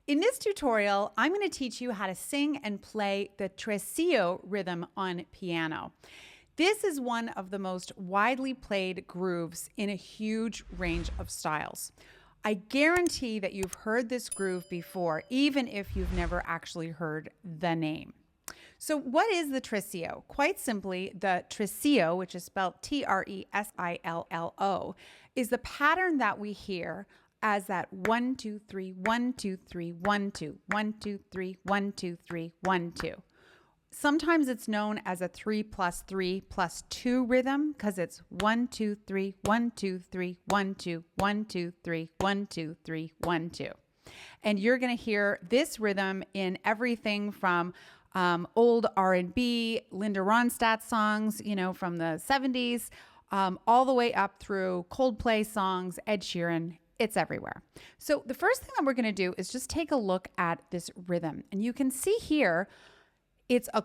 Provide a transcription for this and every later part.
In this tutorial, I'm going to teach you how to sing and play the tresillo rhythm on piano. This is one of the most widely played grooves in a huge range of styles. I guarantee that you've heard this groove before, even if you've never actually heard the name. So what is the tresillo? Quite simply, the tresillo, which is spelled T-R-E-S-I-L-L-O, is the pattern that we hear as that 1, 2, 3, 1, 2, 3, 1, 2, 1, 2, 3, 1, 2, 3, 1, 2. Sometimes it's known as a 3+3+2 rhythm because it's 1, 2, 3, 1, 2, 3, 1, 2, 1, 2, 3, 1, 2, 3, 1, 2. And you're going to hear this rhythm in everything from old R&B, Linda Ronstadt songs, from the 70s, all the way up through Coldplay songs, Ed Sheeran. It's everywhere. So the first thing that we're going to do is just take a look at this rhythm. And you can see here, it's a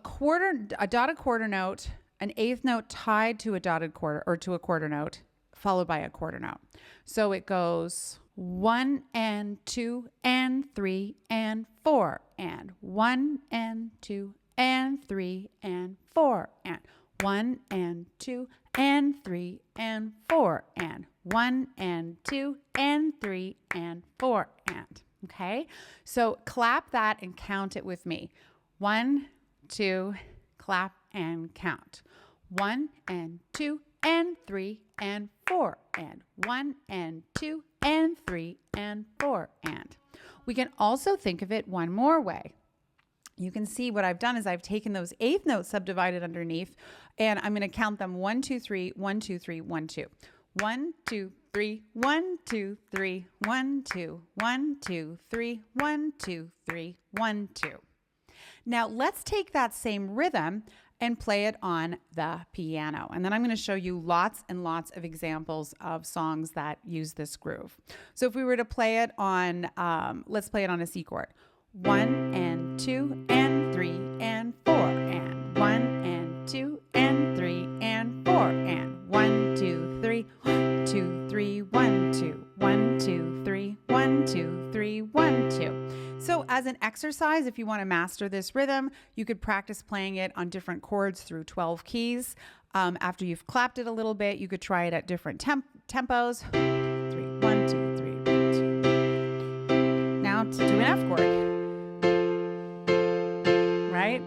dotted quarter note, an eighth note tied to a dotted quarter or to a quarter note, followed by a quarter note. So it goes 1 and 2 and 3 and 4 and 1 and 2 and 3 and 4 and 1 and 2 and 3 and 4 and 1 and 2 and 3 and 4 and. Okay, so clap that and count it with me. 1, 2, clap and count. 1 and 2 and 3 and 4 and 1 and 2 and 3 and 4 and. We can also think of it one more way. You can see what I've done is I've taken those eighth notes subdivided underneath, and I'm going to count them 1, 2, 3, 1, 2, 3, 1, 2. 1, 2, 3, 1, 2, 3, 1, 2, 1, 2, 3, 1, 2, 3, 1, 2. Now let's take that same rhythm and play it on the piano. And then I'm going to show you lots and lots of examples of songs that use this groove. So if we were to play it on, let's play it on a C chord. 1 and 2 and 3 and 4 and 1 and 2 and 3 and 4 and 1, 2, 3, 1, 2, 3, 1, 2, 1, 2, 3, 1, 2, 3, 1, 2. So as an exercise, if you want to master this rhythm, you could practice playing it on different chords through 12 keys. After you've clapped it a little bit, you could try it at different tempos. 3, 1, 2, 3, 1, 2. Now to an F chord. Right?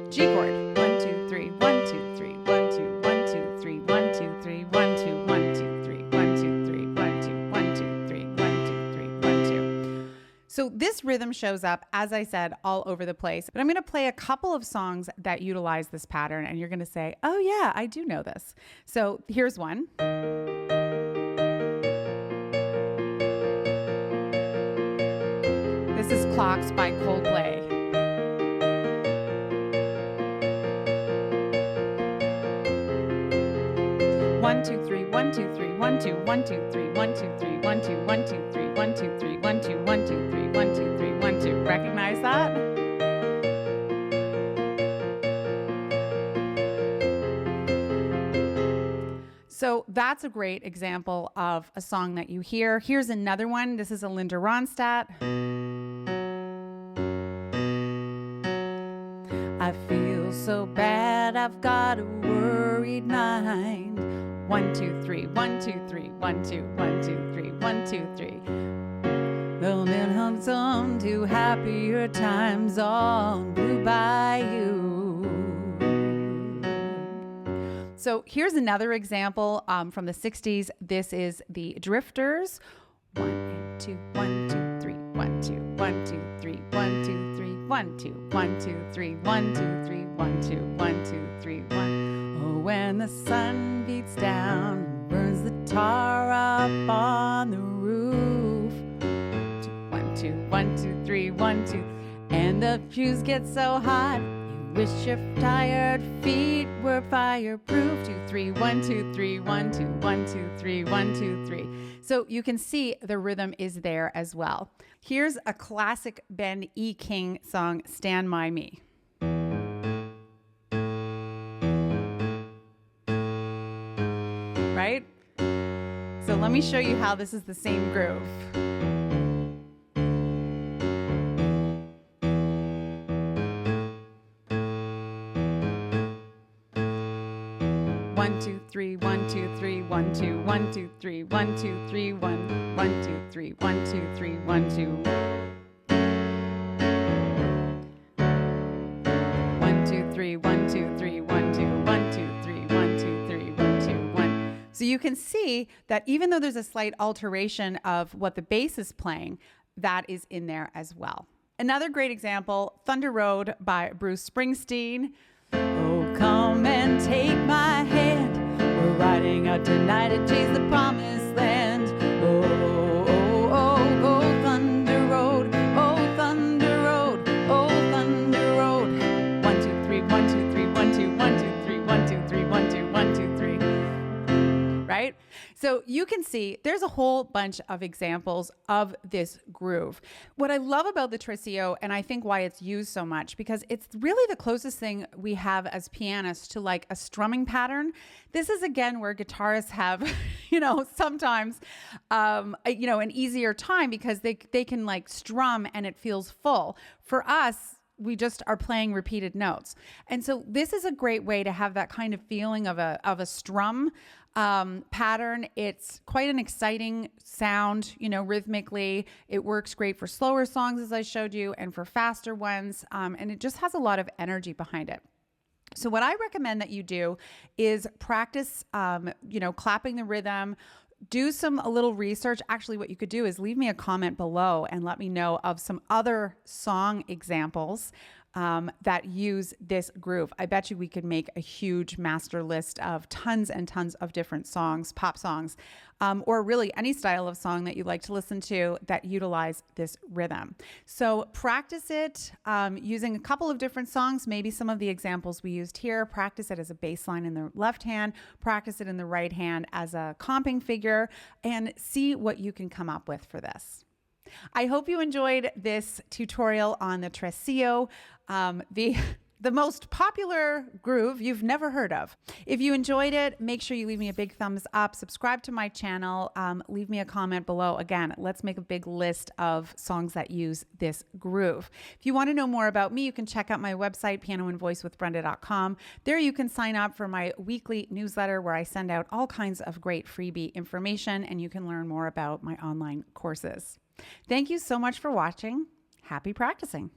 G chord. 1, 2, 3, 1, 2, 3, 1, 2, 1, 2, 3, 1, 2, 3, 1, 2, 1, 2, 3, 1, 2, 3, 1, 2, 1, 2, 3, 1, 2, 3, 1, 2. So this rhythm shows up, as I said, all over the place. But I'm going to play a couple of songs that utilize this pattern, and you're going to say, oh yeah, I do know this. So here's one. This is Clocks by Coldplay. 1, 2, 3, 1, 2, 3, 1, 2, 1, 2, 3, 1, 2, 3, 1, 2, 1, 2, 3, 1, 2, 3, 1, 2, 1, 2, 3, 1, 2, 3, 1, 2. Recognize that? So that's a great example of a song that you hear. Here's another one. This is a Linda Ronstadt. I feel so bad, I've got a worried mind. 1, 2, 3, 1, 2, 3, 1, 2, 1, 2, 3, 1, 2, 3. Building hugs on to happier times on Blue Bayou. So here's another example from the 60s. This is the Drifters. 1 and 2, 1, 2, 3, 1, 2, 1, 2, 3, 1, 2, 3, 1, 2, 1, 2, 3, 1, 2, 3, 1, 2, 1, 2, 3, 1. Oh, when the sun beats down and burns the tar up on the roof. 1, 2, 1, 2, 3, 1, 2, and the fuse gets so hot. You wish your tired feet were fireproof. 2, 3, 1, 2, 3, 1, 2, 1, 2, 3, 1, 2, 3. So you can see the rhythm is there as well. Here's a classic Ben E. King song, Stand By Me. Right? So let me show you how this is the same groove. 1 2 3 1 2 3 1 2 1 2 3 1 2 3 1 1 2 3 1 2 3 1 2 1 2 3 1 2 3 1 2 1 2 3 1 2 3 1 2 1. So you can see that even though there's a slight alteration of what the bass is playing, that is in there as well. Another great example, Thunder Road by Bruce Springsteen. Oh, come and take my hand. We're riding out tonight to chase the promised land. Oh, oh, oh, oh, Thunder Road. Oh, Thunder Road. Oh, Thunder Road. 1 2 3 1 2 3 1 2 1 2 3 1 2 3 1 2 1 2 3. Right? So you can see there's a whole bunch of examples of this groove. What I love about the Tresillo, and I think why it's used so much, because it's really the closest thing we have as pianists to like a strumming pattern. This is again where guitarists have, sometimes, an easier time because they can like strum and it feels full. For us, we just are playing repeated notes. And so this is a great way to have that kind of feeling of a strum pattern. It's quite an exciting sound, rhythmically. It works great for slower songs, as I showed you, and for faster ones. And it just has a lot of energy behind it. So what I recommend that you do is practice, clapping the rhythm. Do a little research. Actually, what you could do is leave me a comment below and let me know of some other song examples that use this groove. I bet you we could make a huge master list of tons and tons of different songs, pop songs, or really any style of song that you like to listen to that utilize this rhythm. So practice it using a couple of different songs, maybe some of the examples we used here. Practice it as a bass line in the left hand, practice it in the right hand as a comping figure, and see what you can come up with for this. I hope you enjoyed this tutorial on the Tresillo, the most popular groove you've never heard of. If you enjoyed it, make sure you leave me a big thumbs up, subscribe to my channel, leave me a comment below. Again, let's make a big list of songs that use this groove. If you want to know more about me, you can check out my website, pianoandvoicewithbrenda.com. There you can sign up for my weekly newsletter where I send out all kinds of great freebie information, and you can learn more about my online courses. Thank you so much for watching. Happy practicing.